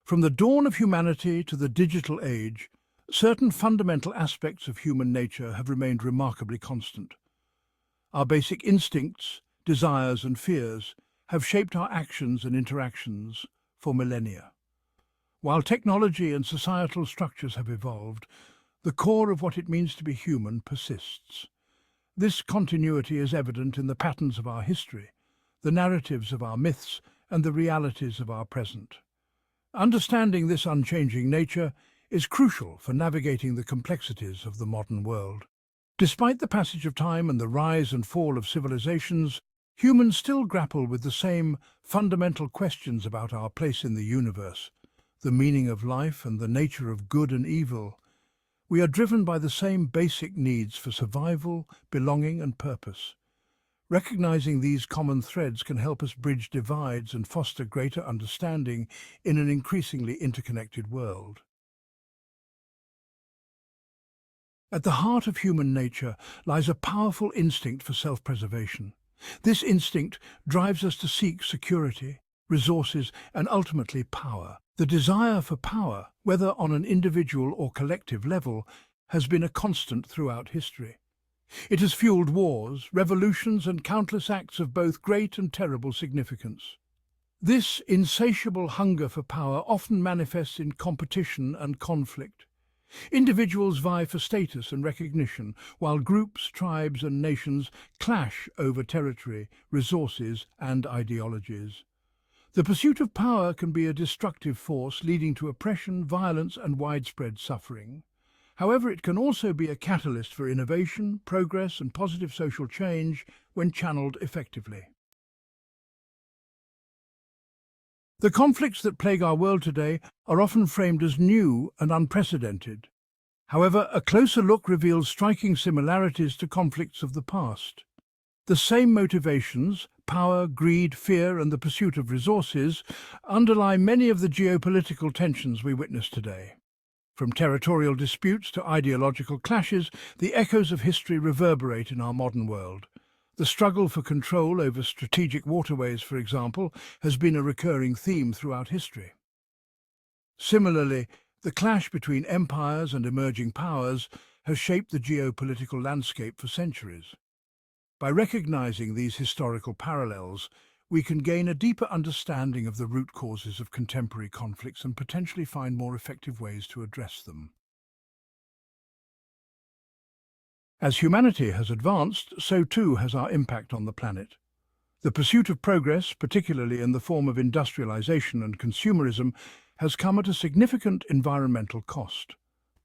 From the dawn of humanity to the digital age, certain fundamental aspects of human nature have remained remarkably constant. Our basic instincts, desires and fears have shaped our actions and interactions for millennia. While technology and societal structures have evolved, the core of what it means to be human persists. This continuity is evident in the patterns of our history, the narratives of our myths, and the realities of our present. Understanding this unchanging nature is crucial for navigating the complexities of the modern world. Despite the passage of time and the rise and fall of civilizations, humans still grapple with the same fundamental questions about our place in the universe, the meaning of life and the nature of good and evil. We are driven by the same basic needs for survival, belonging and purpose. Recognizing these common threads can help us bridge divides and foster greater understanding in an increasingly interconnected world. At the heart of human nature lies a powerful instinct for self-preservation. This instinct drives us to seek security, resources, and ultimately power. The desire for power, whether on an individual or collective level, has been a constant throughout history. It has fueled wars, revolutions, and countless acts of both great and terrible significance. This insatiable hunger for power often manifests in competition and conflict. Individuals vie for status and recognition, while groups, tribes, and nations clash over territory, resources, and ideologies. The pursuit of power can be a destructive force, leading to oppression, violence, and widespread suffering. However, it can also be a catalyst for innovation, progress, and positive social change when channeled effectively. The conflicts that plague our world today are often framed as new and unprecedented. However, a closer look reveals striking similarities to conflicts of the past. The same motivations, power, greed, fear, and the pursuit of resources, underlie many of the geopolitical tensions we witness today. From territorial disputes to ideological clashes, the echoes of history reverberate in our modern world. The struggle for control over strategic waterways, for example, has been a recurring theme throughout history. Similarly, the clash between empires and emerging powers has shaped the geopolitical landscape for centuries. By recognizing these historical parallels, we can gain a deeper understanding of the root causes of contemporary conflicts and potentially find more effective ways to address them. As humanity has advanced, so too has our impact on the planet. The pursuit of progress, particularly in the form of industrialization and consumerism, has come at a significant environmental cost.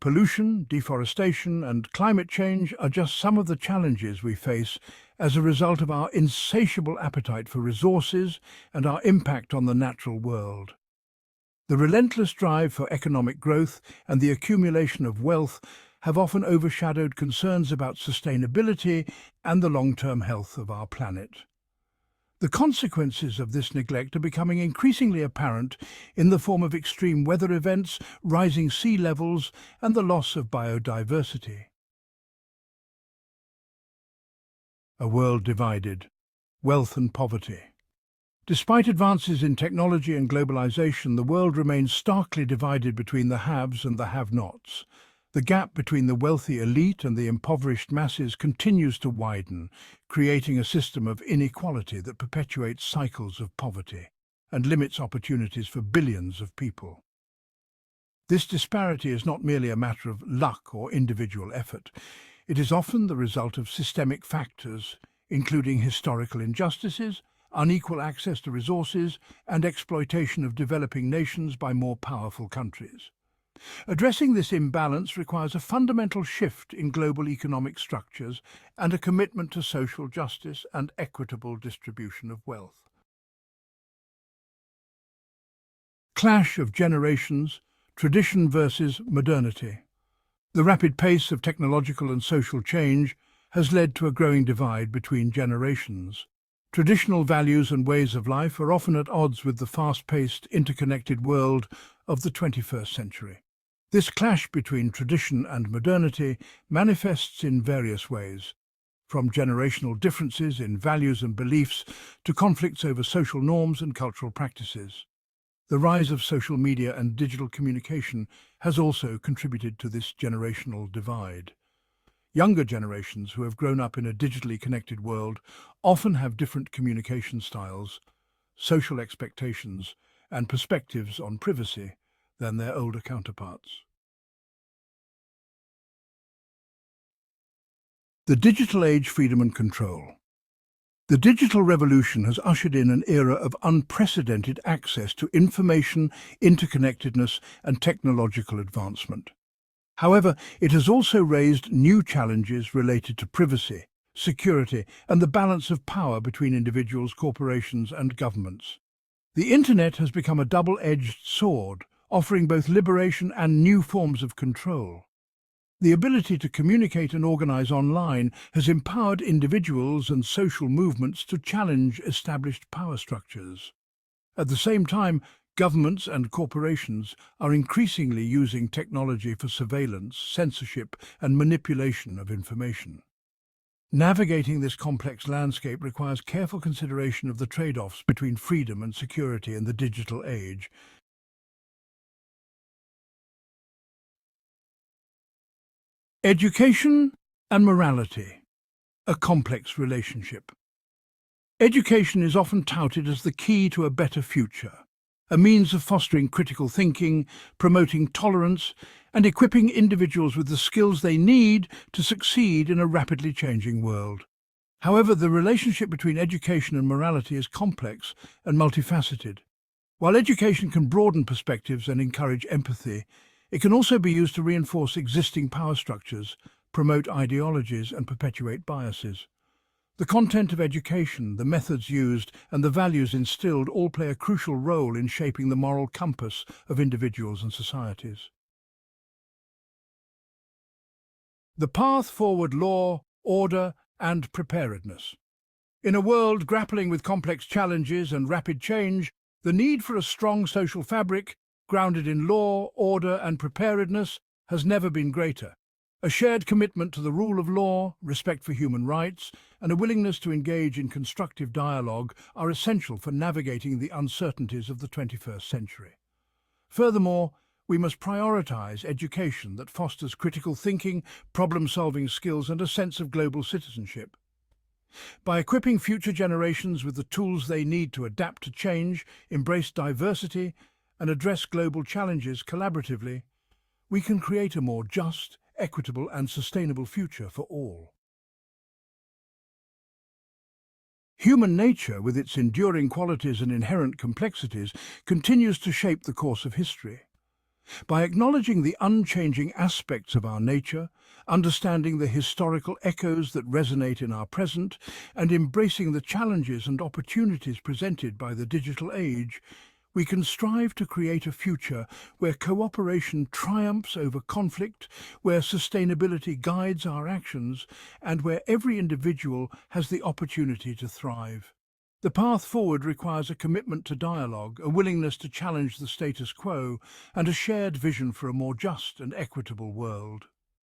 Pollution, deforestation, and climate change are just some of the challenges we face as a result of our insatiable appetite for resources and our impact on the natural world. The relentless drive for economic growth and the accumulation of wealth have often overshadowed concerns about sustainability and the long-term health of our planet. The consequences of this neglect are becoming increasingly apparent in the form of extreme weather events, rising sea levels, and the loss of biodiversity. A world divided, wealth and poverty. Despite advances in technology and globalization, the world remains starkly divided between the haves and the have-nots. The gap between the wealthy elite and the impoverished masses continues to widen, creating a system of inequality that perpetuates cycles of poverty and limits opportunities for billions of people. This disparity is not merely a matter of luck or individual effort. It is often the result of systemic factors, including historical injustices, unequal access to resources, and exploitation of developing nations by more powerful countries. Addressing this imbalance requires a fundamental shift in global economic structures and a commitment to social justice and equitable distribution of wealth. Clash of generations, tradition versus modernity. The rapid pace of technological and social change has led to a growing divide between generations. Traditional values and ways of life are often at odds with the fast-paced, interconnected world of the 21st century. This clash between tradition and modernity manifests in various ways, from generational differences in values and beliefs to conflicts over social norms and cultural practices. The rise of social media and digital communication has also contributed to this generational divide. Younger generations who have grown up in a digitally connected world often have different communication styles, social expectations, and perspectives on privacy than their older counterparts. The digital age, freedom and control. The digital revolution has ushered in an era of unprecedented access to information, interconnectedness, and technological advancement. However, it has also raised new challenges related to privacy, security, and the balance of power between individuals, corporations, and governments. The Internet has become a double-edged sword, offering both liberation and new forms of control. The ability to communicate and organize online has empowered individuals and social movements to challenge established power structures. At the same time, governments and corporations are increasingly using technology for surveillance, censorship, and manipulation of information. Navigating this complex landscape requires careful consideration of the trade-offs between freedom and security in the digital age. Education and morality, a complex relationship. Education is often touted as the key to a better future, a means of fostering critical thinking, promoting tolerance, and equipping individuals with the skills they need to succeed in a rapidly changing world. However, the relationship between education and morality is complex and multifaceted. While education can broaden perspectives and encourage empathy, it can also be used to reinforce existing power structures, promote ideologies, and perpetuate biases. The content of education, the methods used, and the values instilled all play a crucial role in shaping the moral compass of individuals and societies. The path forward: law, order, and preparedness. In a world grappling with complex challenges and rapid change, the need for a strong social fabric, grounded in law, order, and preparedness, has never been greater. A shared commitment to the rule of law, respect for human rights, and a willingness to engage in constructive dialogue are essential for navigating the uncertainties of the 21st century. Furthermore, we must prioritize education that fosters critical thinking, problem-solving skills, and a sense of global citizenship. By equipping future generations with the tools they need to adapt to change, embrace diversity, and address global challenges collaboratively, we can create a more just, equitable, and sustainable future for all. Human nature, with its enduring qualities and inherent complexities, continues to shape the course of history. By acknowledging the unchanging aspects of our nature, understanding the historical echoes that resonate in our present, and embracing the challenges and opportunities presented by the digital age, we can strive to create a future where cooperation triumphs over conflict, where sustainability guides our actions, and where every individual has the opportunity to thrive. The path forward requires a commitment to dialogue, a willingness to challenge the status quo, and a shared vision for a more just and equitable world.